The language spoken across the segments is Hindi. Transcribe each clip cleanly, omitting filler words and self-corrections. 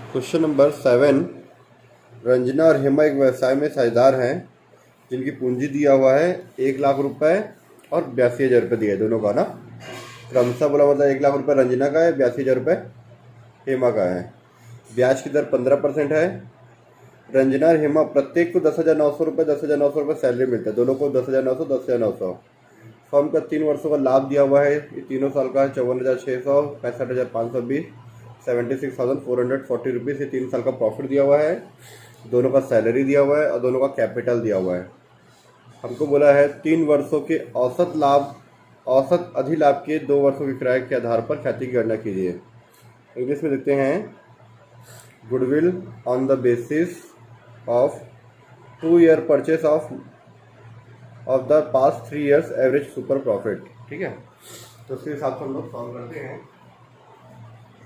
Question number 7। रंजना और हेमा एक व्यवसाय में साझेदार हैं जिनकी पूंजी दिया हुआ है 1 लाख रुपए और 82,000 रुपये दिए दोनों का ना। क्रमशः बोला मतलब 1 लाख रुपए रंजना का है, 82,000 रुपये हेमा का है। ब्याज की दर 15% है। रंजना और हेमा प्रत्येक को 10,900 रुपये 10,900 रुपये सैलरी मिलता है, दोनों को 10,900 10,900। फर्म का 3 वर्षों का लाभ दिया हुआ है, ये तीनों साल का है। 54,600, 65,520, 76,440 रुपीज़। ये 3 साल का प्रॉफिट दिया हुआ है, दोनों का सैलरी दिया हुआ है और दोनों का कैपिटल दिया हुआ है। हमको बोला है 3 वर्षों के औसत अधिलाभ के 2 वर्षों के किराए के आधार पर ख्याति की गणना कीजिए। इंग्लिश में देखते हैं, goodwill on the basis of 2 year purchase of the past 3 years average super profit. ठीक है, तो उसके हिसाब से हम लोग सॉल्व करते हैं।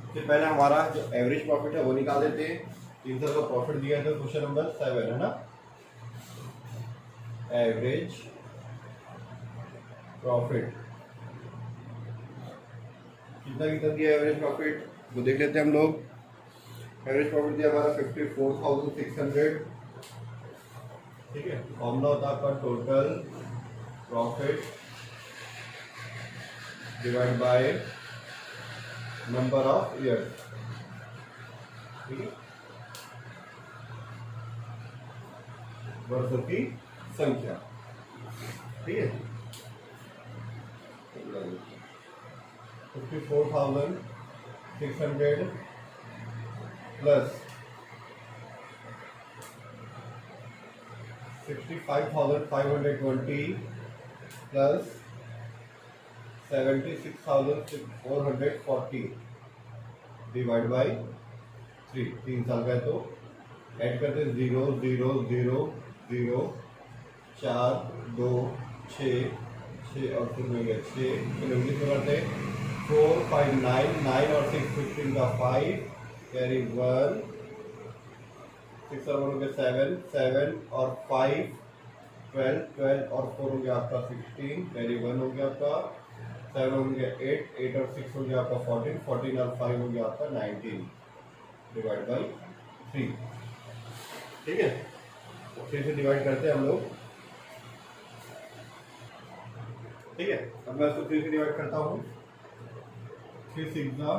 सबसे पहले हमारा जो एवरेज प्रॉफिट है वो निकाल देते हैं। 3 साल का प्रॉफिट दिया है, तो क्वेश्चन नंबर 7 है ना। एवरेज प्रॉफिट कितना दिया एवरेज प्रॉफिट वो देख लेते हैं हम लोग। एवरेज प्रॉफिट दिया हमारा 54,600। ठीक है, फॉर्मूला होता है आपका total profit divide by number of years. ठीक है, वर्षों की संख्या। ठीक है, 54,600 प्लस 65,520 प्लस 76,440 डिवाइड बाई 3 साल का है, तो ऐड करते 0 0 0 0 4 2 6 और फिर में गया 6। फिर इंग्लिश में करते 4 5 9 और 6 15 का 5 कैरी 1 6 और 1 हो गया 7 और 5 12 और 4 हो गया आपका 16 कैरी 1 हो गया आपका 7 हो गया 8 और 6 हो गया आपका 14 और 5 हो गया आपका 19 डिवाइड बाई 3। ठीक है, तो 3 से डिवाइड करते हैं हम लोग। ठीक है, अब मैं इसको 3 से डिवाइड करता हूँ। 3 6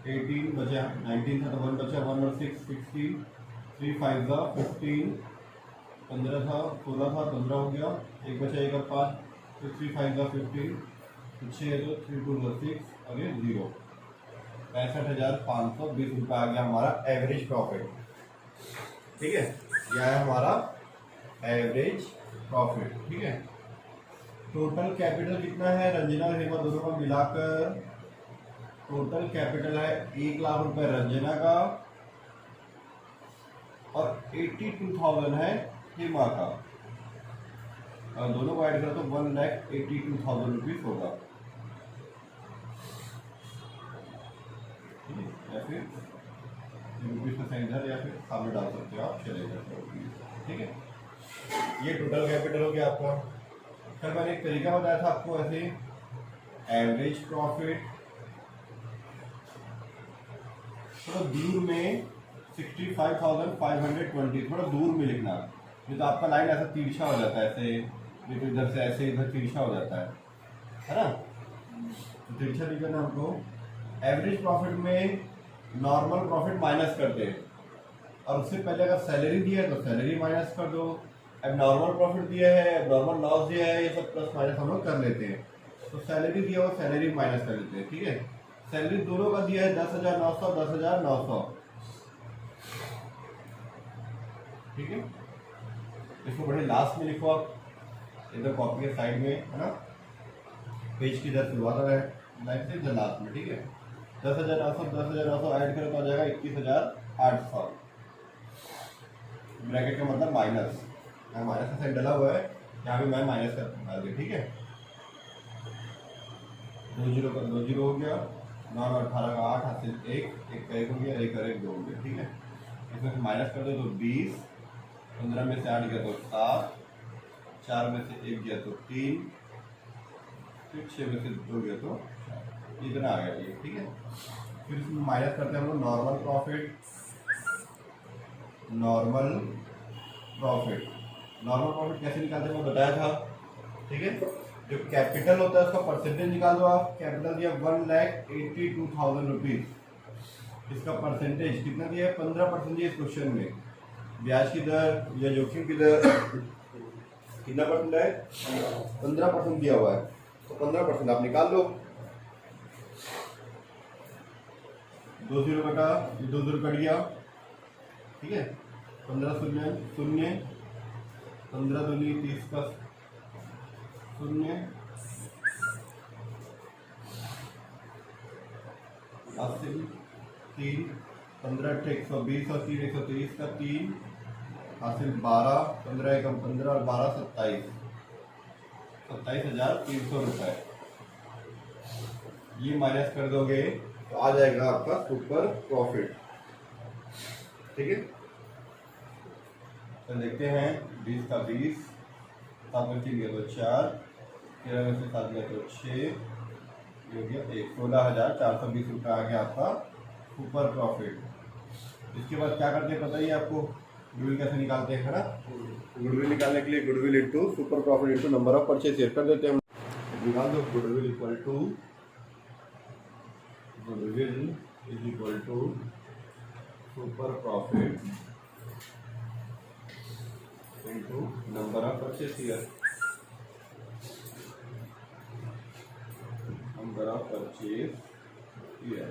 18 बचा, 19 था तो 1 बचा, 1 और 6 16, 3 5 15, 15 था 16 था 15 हो गया, 1 बचा 1 और 5, फिर 3 5 15, 6 है तो 3 2 6 और ये 0। 65,520 रुपये आ गया हमारा एवरेज प्रॉफिट। ठीक है, यह है हमारा एवरेज प्रॉफिट। ठीक है, टोटल कैपिटल कितना है रंजना और हेमा दोनों का मिलाकर? टोटल कैपिटल है 1 लाख रुपए रंजना का और 82,000 है हेमा का, और दोनों को ऐड करो तो 1,82,000 रुपीज होगा। या फिर रुपीज का साइन इधर या फिर सामने डाल सकते हो आप, चलेगा। ठीक है, ये टोटल कैपिटल हो गया आपका। फिर मैंने एक तरीका बताया था आपको ऐसे, एवरेज प्रॉफिट थोड़ा दूर में 65,520 थोड़ा दूर में लिखना, नहीं तो आपका लाइन ऐसा तिरछा हो जाता है, ऐसे इधर से ऐसे इधर तिरछा हो जाता है ना। तो तिरछा लिखना हमको। एवरेज प्रॉफिट में नॉर्मल प्रॉफिट माइनस करते हैं, और उससे पहले अगर सैलरी दिया है तो सैलरी माइनस कर दो। अब नॉर्मल प्रॉफिट दिया है, अब नॉर्मल लॉस दिया है, ये सब प्लस माइनस हम लोग कर लेते हैं। तो सैलरी दिया हो सैलरी माइनस कर लेते हैं। ठीक है, सैलरी दोनों का दिया है 10,900 10,900। ठीक है, इसको बड़े लास्ट में लिखो आप, इधर कॉपी के साइड में है ना, पेज की इधर शुरुआत है लाइन से इधर लास्ट में। ठीक है, 10,900 ऐड करो तो आ जाएगा 21,800। ब्रैकेट का मतलब माइनस, माइनस का साइन डला हुआ है, यहाँ पे मैं माइनस कर दूंगा। ठीक है, 2 0 का 2 0 हो गया, 9 और 18 का 8 हाथ से 1 हो गया, 1 और 1 2 हो गया। ठीक है, इसमें से माइनस कर दो तो 20, 15 में से 8 गया तो 7, 4 में से 1 गया तो 3, फिर 6 में से 2 गया तो 4, इतना आ गया ये। ठीक है, फिर इसमें माइनस करते हैं हम लोग normal profit. Normal profit. Normal profit कैसे निकालते हैं मैं बताया था, ठीक है। जो कैपिटल होता है उसका परसेंटेज निकाल दो आप। कैपिटल दिया 1,82,000 रुपीज, इसका परसेंटेज कितना दिया है? 15% इस क्वेश्चन में। ब्याज की दर या जोखिम की दर कितना परसेंट है? 15% दिया हुआ है, तो 15% आप निकाल लो। 2 0 कटा, ये 2 0 कट गया, ठीक है। 15 शून्य शून्य, 15 दूनी 30 का शून्य, हासिल 3, 15 120 और 3 130 का 3, हासिल 12, 15 एकम 15 और 12 27,300 रुपये। ये माइनस कर दोगे तो आ जाएगा आपका सुपर प्रॉफिट, ठीक है। तो देखते हैं 20 का 20, 7 में 3 गया तो 4, 13 में से 7 गया तो 6, ये हो गया 16,420 रुपये आ गया आपका सुपर प्रॉफिट। इसके बाद क्या करते हैं पता ही है आपको, गुडविल कैसे निकालते हैं, है ना। गुडविल निकालने के लिए goodwill into super profit into number of purchase कर देते हैं हम। निकाल दो goodwill equal to super profit into number of purchase year. Number of purchase year,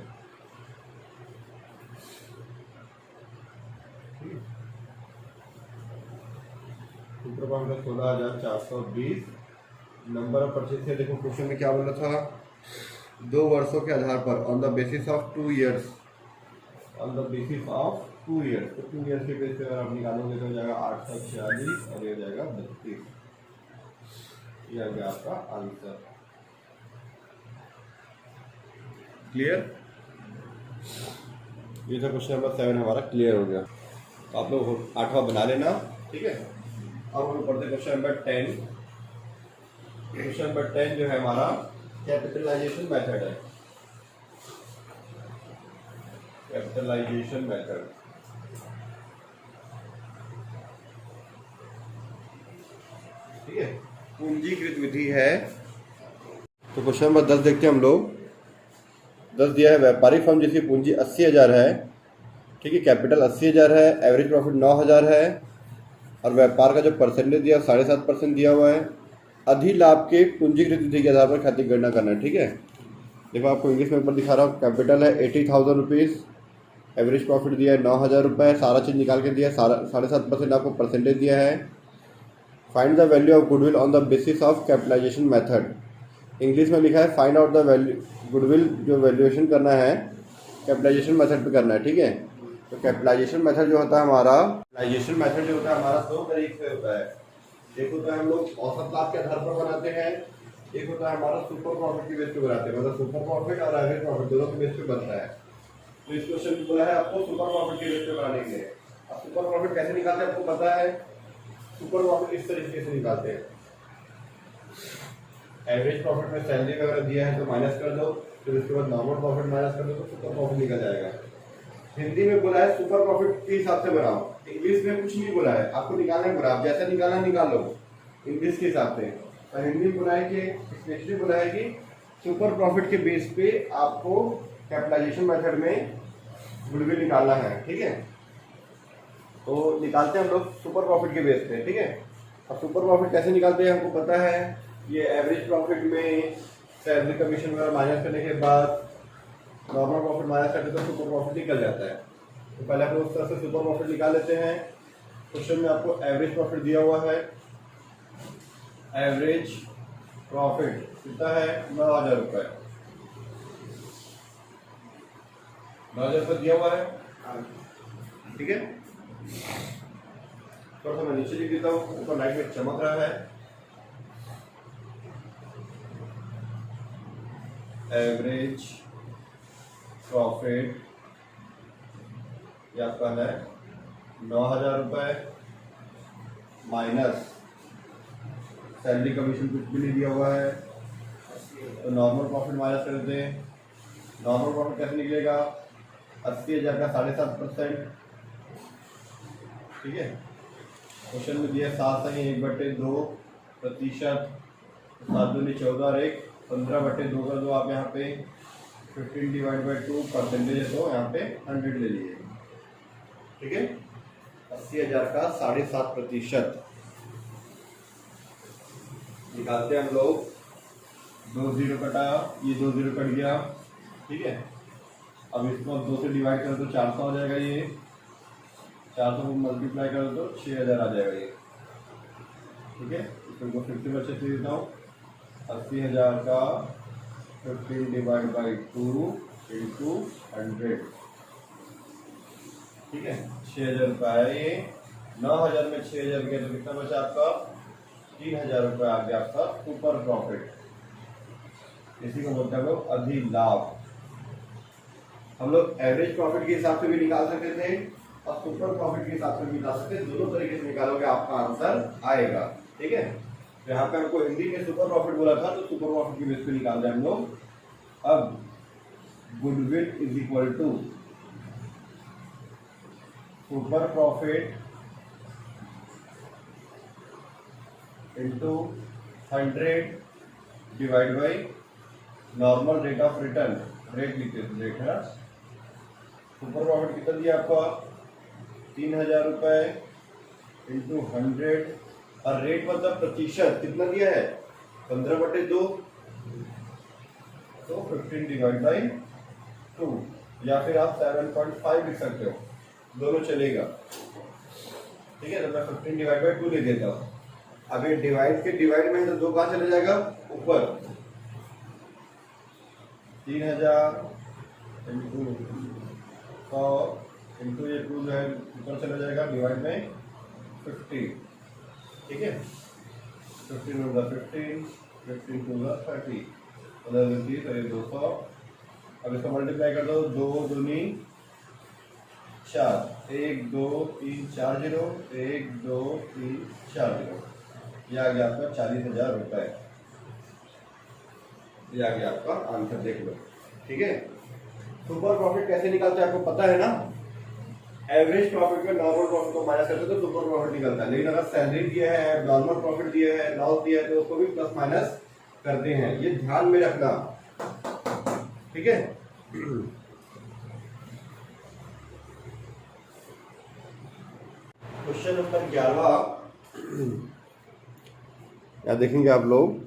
super profit 16,420। Number of purchase year देखो क्वेश्चन में क्या बोला था, 2 वर्षों के आधार पर, on the basis of 2 years, on the basis of 2 years. तो 2 ईयर्स के बेस पे अगर आप निकालोगे तो हो जाएगा 846 और ये हो जाएगा 32। ये आ गया आपका आंसर। क्लियर? ये था क्वेश्चन नंबर 7 हमारा क्लियर हो गया। तो आप लोग 8वां बना लेना, ठीक है। अब हम पढ़ते क्वेश्चन नंबर 10। क्वेश्चन नंबर 10 जो है हमारा कैपिटलाइजेशन मेथड है। कैपिटलाइजेशन मेथड, ठीक है, पूंजीकृत विधि है। तो क्वेश्चन नंबर 10 देखते हैं हम लोग। 10 दिया है व्यापारिक फर्म जिसकी पूंजी 80,000 है, ठीक है, कैपिटल 80,000 है, एवरेज प्रॉफिट 9,000 है और व्यापार का जो परसेंटेज दिया 7.5% दिया हुआ है। अधिलाभ के पूंजीकृत विधि के आधार पर खाते की गणना करना है, ठीक है। देखो आपको इंग्लिश में ऊपर दिखा रहा हूँ, कैपिटल है 80,000 रुपीज़, एवरेज प्रॉफिट दिया है 9,000 रुपये, सारा चीज़ निकाल के दिया, 7.5% आपको परसेंटेज दिया है। Find the value of goodwill on the basis of capitalisation method. English में लिखा है find out the value, goodwill जो वैल्यूएशन करना है कैपिटलाइजेशन मेथड पे करना है, ठीक है। तो कैपिटलाइजेशन मेथड जो होता है हमारा, कैपिटलाइजेशन मेथड जो होता है हमारा 2 तरीके से होता है। एक होता है हम लोग औसत लाभ के आधार पर बनाते हैं, एक होता है हमारा सुपर प्रॉफिट के बेस पे बनाते हैं, मतलब सुपर प्रॉफिट और एवरेज प्रॉफिट दोनों के बेस पे बनता है। तो इस क्वेश्चन में बोला है आपको सुपर प्रॉफिट के बेस पे बनाने के लिए। अब सुपर प्रॉफिट कैसे निकालते हैं आपको पता है, सुपर प्रॉफिट इस तरीके से निकालते हैं। एवरेज प्रॉफिट में सैलरी वगैरह दिया है तो माइनस कर दो, फिर उसके बाद नॉर्मल प्रॉफिट माइनस कर दो तो सुपर प्रॉफिट निकल जाएगा। हिंदी में बोला है सुपर प्रॉफिट के हिसाब से बनाओ, इंग्लिश में कुछ नहीं बोला है, आपको निकालना बोला, आप जैसा निकालना निकाल लो इंग्लिश के हिसाब से। और हिंदी में बोला है कि स्पेशली बोला है कि सुपर प्रॉफिट के बेस पे आपको कैपिटलाइजेशन मेथड में गुडविल निकालना है, ठीक है। तो निकालते हैं हम लोग सुपर प्रॉफिट के बेस पे, ठीक है। अब सुपर प्रॉफिट कैसे निकालते हैं हमको पता है, ये एवरेज प्रॉफिट में सैलरी कमीशन वगैरह माइनस करने के बाद नॉर्मल प्रॉफिट माइनस करते तो सुपर प्रॉफिट निकल जाता है। तो पहले हम लोग उस तरह से सुपर प्रॉफिट निकाल लेते हैं। क्वेश्चन में आपको एवरेज प्रॉफिट दिया हुआ है, एवरेज प्रॉफिट कितना है 9,000 रुपये, 9,000 रुपये दिया हुआ है, ठीक है। थोड़ा सा मैं नीचे लिख देता हूँ, ऊपर लाइट में चमक रहा है। एवरेज प्रॉफिट ये आपका है 9,000 रुपये माइनस सैलरी कमीशन कुछ भी नहीं दिया हुआ है, तो नॉर्मल प्रॉफिट माइनस कर देते हैं। नॉर्मल प्रॉफिट कैसे निकलेगा, 80,000 का 7.5%, ठीक है, क्वेश्चन में दिया 7/2%, 7 दूनी 14 और 1 15/2 कर दो आप यहाँ पे, 15/2 परसेंटेज है तो यहाँ पे 100 ले लीजिए। ठीक है, 80,000 का 7.5% निकालते हैं हम लोग। 2 0 कटा, ये 2 0 कट गया। ठीक है, अब इसको 2 से डिवाइड कर दो 400 हो जाएगा। ये 400 को मल्टीप्लाई कर दो 6,000 आ जाएगा ये। ठीक है, इसको 50 बच्चे दे देता हूँ। 80,000 का 15/2 इंटू 100। ठीक है, 6,000 रुपये है ये। 9,000 में 6,000 गया तो कितना बचा आपका? 3,000 रुपये आ गया आपका सुपर प्रॉफिट। इसी को बोलते हैं लोग अधिलाभ। हम लोग एवरेज प्रॉफिट के हिसाब से भी निकाल सकते थे और सुपर प्रॉफिट के हिसाब से भी निकाल सकते, दोनों तरीके से निकालोगे आपका आंसर आएगा। ठीक है, तो यहाँ पे हमको हिंदी में सुपर प्रॉफिट बोला था तो सुपर प्रॉफिट की बेस पे निकाल दें हम लोग। अब goodwill is equal to super profit into 100 divide by normal rate of return. Rate लिखते थे, रेट है। सुपर प्रॉफिट कितना दिया आपका? 3,000 रुपये इंटू 100 और रेट मतलब प्रतिशत कितना दिया है? 15/2 तो 15/2 या फिर आप 7.5 लिख सकते हो, दोनों चलेगा। ठीक है, तो मैं 15/2 ले देता हूँ। अब ये डिवाइड के डिवाइड में है तो 2 कहाँ चले जाएगा? ऊपर। 3,000 इंटू 100 इंटू ये 2 जो है ऊपर चला जाएगा, डिवाइड में 50। ठीक है, 15 होगा 15, 15 होगा 30, 15 तो ये 200। अब इसको मल्टीप्लाई कर दो, 2 दूनी 4, 1 2 3 4 0, 1 2 3 4 0। यह आ गया आपका 40,000 रुपये। ये आ गया आपका आंसर, देख लो। ठीक है, सुपर प्रॉफिट कैसे निकालते हैं आपको पता है ना? एवरेज प्रॉफिट में नॉर्मल प्रॉफिट को माइनस करते तो सुपर प्रॉफिट निकलता है, लेकिन अगर सैलरी दिया है, नॉर्मल प्रॉफिट दिया है, लॉस दिया है तो उसको भी प्लस माइनस करते हैं। ये ध्यान में रखना। ठीक है, क्वेश्चन नंबर 11 या देखेंगे आप लोग।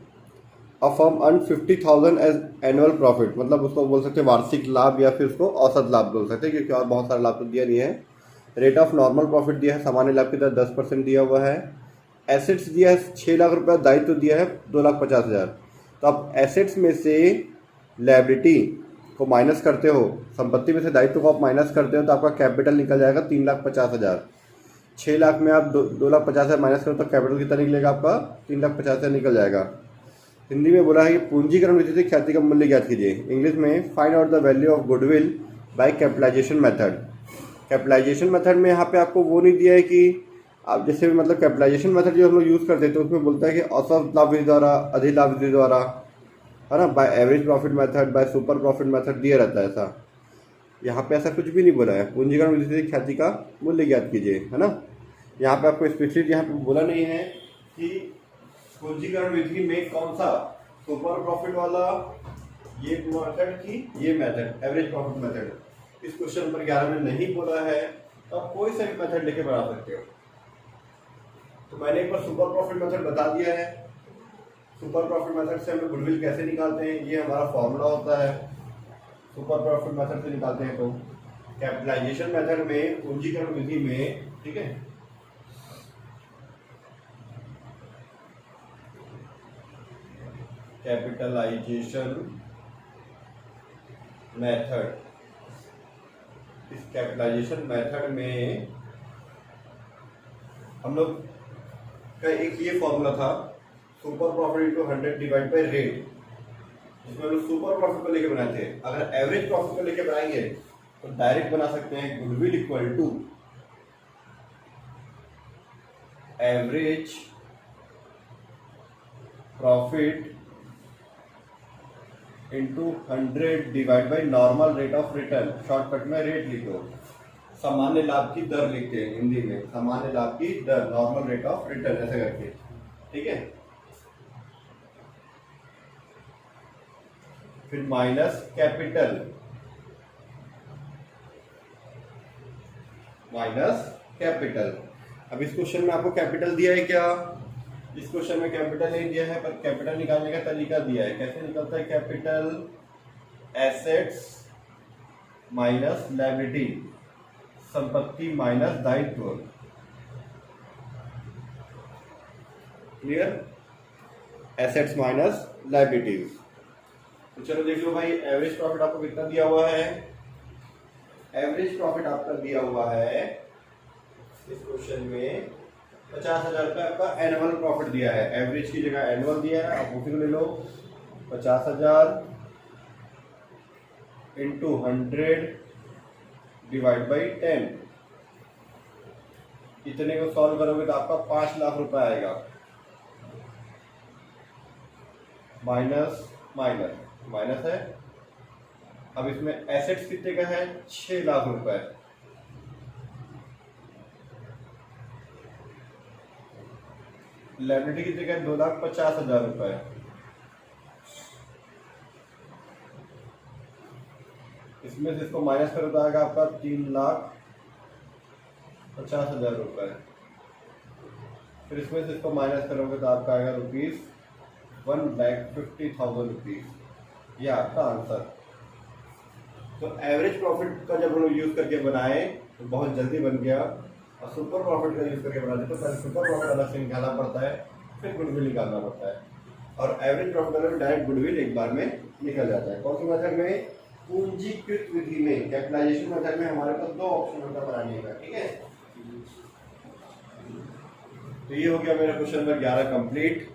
A firm earn 50,000 as annual profit, मतलब उसको बोल सकते हैं वार्षिक लाभ या फिर उसको औसत लाभ बोल सकते हैं, क्योंकि और बहुत सारा लाभ तो दिया नहीं है। रेट ऑफ नॉर्मल प्रॉफिट दिया है, सामान्य लाभ की दर 10% दिया हुआ है। एसेट्स दिया है 6 लाख रुपये, दायित्व तो दिया है 2,50,000। तो आप एसेट्स में से लायबिलिटी को माइनस करते हो, संपत्ति में से दायित्व को आप माइनस करते हो तो आपका कैपिटल निकल जाएगा 3,50,000। 6 लाख में आप 2,50,000 माइनस करो तो कैपिटल कितना निकलेगा आपका? 3,50,000 निकल जाएगा। हिंदी में बोला है कि पूंजीकरण विधि से ख्याति का मूल्य ज्ञात कीजिए। इंग्लिश में find out the value of goodwill by capitalisation method. Capitalisation method में यहाँ पे आपको वो नहीं दिया है कि आप जैसे भी, मतलब कैपिटलाइजेशन मेथड जो हम लोग यूज़ करते हैं तो उसमें बोलता है कि औसत लाभ विधि द्वारा, अधिलाभ विधि द्वारा, है ना, by average profit method, by super profit method दिया रहता है ऐसा। यहाँ पे ऐसा कुछ भी नहीं बोला है। पूंजीकरण विधि से ख्याति का मूल्य ज्ञात कीजिए, है ना। यहाँ पे आपको स्पेशली यहाँ पे बोला नहीं है कि पूंजीकरण विधि में कौन सा, सुपर प्रॉफिट वाला ये मेथड की ये मेथड एवरेज प्रॉफिट मेथड। इस क्वेश्चन नंबर 11 में नहीं बोला है, तो आप कोई सा भी मेथड लेके बना सकते हो। तो मैंने एक बार सुपर प्रॉफिट मेथड बता दिया है। सुपर प्रॉफिट मेथड से हम लोग गुडविल कैसे निकालते हैं, ये हमारा फॉर्मूला होता है। सुपर प्रॉफिट मेथड से निकालते हैं तो कैपिटलाइजेशन मेथड में, पूंजीकरण विधि में, ठीक है, कैपिटलाइजेशन मेथड, इस कैपिटलाइजेशन मेथड में हम लोग का एक ये फॉर्मूला था, super profit into 100 divide by rate, जिसमें हम लोग सुपर प्रॉफिट को लेके बनाए थे। अगर एवरेज प्रॉफिट को लेके बनाएंगे तो डायरेक्ट बना सकते हैं goodwill equal to average profit into 100 divide by normal rate of return. Shortcut में रेट लिखो, सामान्य लाभ की दर लिखते हैं हिंदी में, सामान्य लाभ की दर, नॉर्मल रेट ऑफ रिटर्न ऐसे करके, ठीक है। फिर माइनस कैपिटल, माइनस कैपिटल। अब इस क्वेश्चन में आपको कैपिटल दिया है क्या? इस क्वेश्चन में कैपिटल नहीं दिया है, पर कैपिटल निकालने का तरीका दिया है। कैसे निकलता है कैपिटल? एसेट्स माइनस लायबिलिटी, संपत्ति माइनस दायित्व। क्लियर? Assets minus liabilities. तो चलो देख लो भाई, एवरेज प्रॉफिट आपको कितना दिया हुआ है? एवरेज प्रॉफिट आपका दिया हुआ है इस क्वेश्चन में 50,000 रुपये आपका एनुअल प्रॉफिट दिया है। एवरेज की जगह एनुअल दिया है, आप उसी को ले लो। 50,000 इंटू 100 डिवाइड बाई 10, इतने को सॉल्व करोगे तो आपका 5 लाख रुपए आएगा। माइनस माइनस माइनस है। अब इसमें एसेट्स कितने का है? 6 लाख रुपए। लायबिलिटी कितने का है? 2,50,000 रुपए। इसमें से इसको माइनस करो तो आएगा आपका 3,50,000 रुपए। फिर इसमें से इसको माइनस करोगे तो आपका आएगा ₹1,50,000 रुपीज। ये आपका आंसर। तो एवरेज प्रॉफिट का जब हम लोग यूज करके बनाए तो बहुत जल्दी बन गया, और सुपर प्रॉफिट का यूज करके बनाते तो पहले सुपर प्रॉफिट अलग से निकालना पड़ता है, फिर गुडविल निकालना पड़ता है। और एवरेज प्रॉफिट अलग डायरेक्ट गुडविल एक बार में निकल जाता है। कौन सी मेथड में? पूंजीकृत विधि में, कैपिटलाइजेशन मेथड में हमारे पास 2 ऑप्शन होता है बनाने का, ठीक है। तो ये हो गया मेरा क्वेश्चन नंबर 11 कंप्लीट।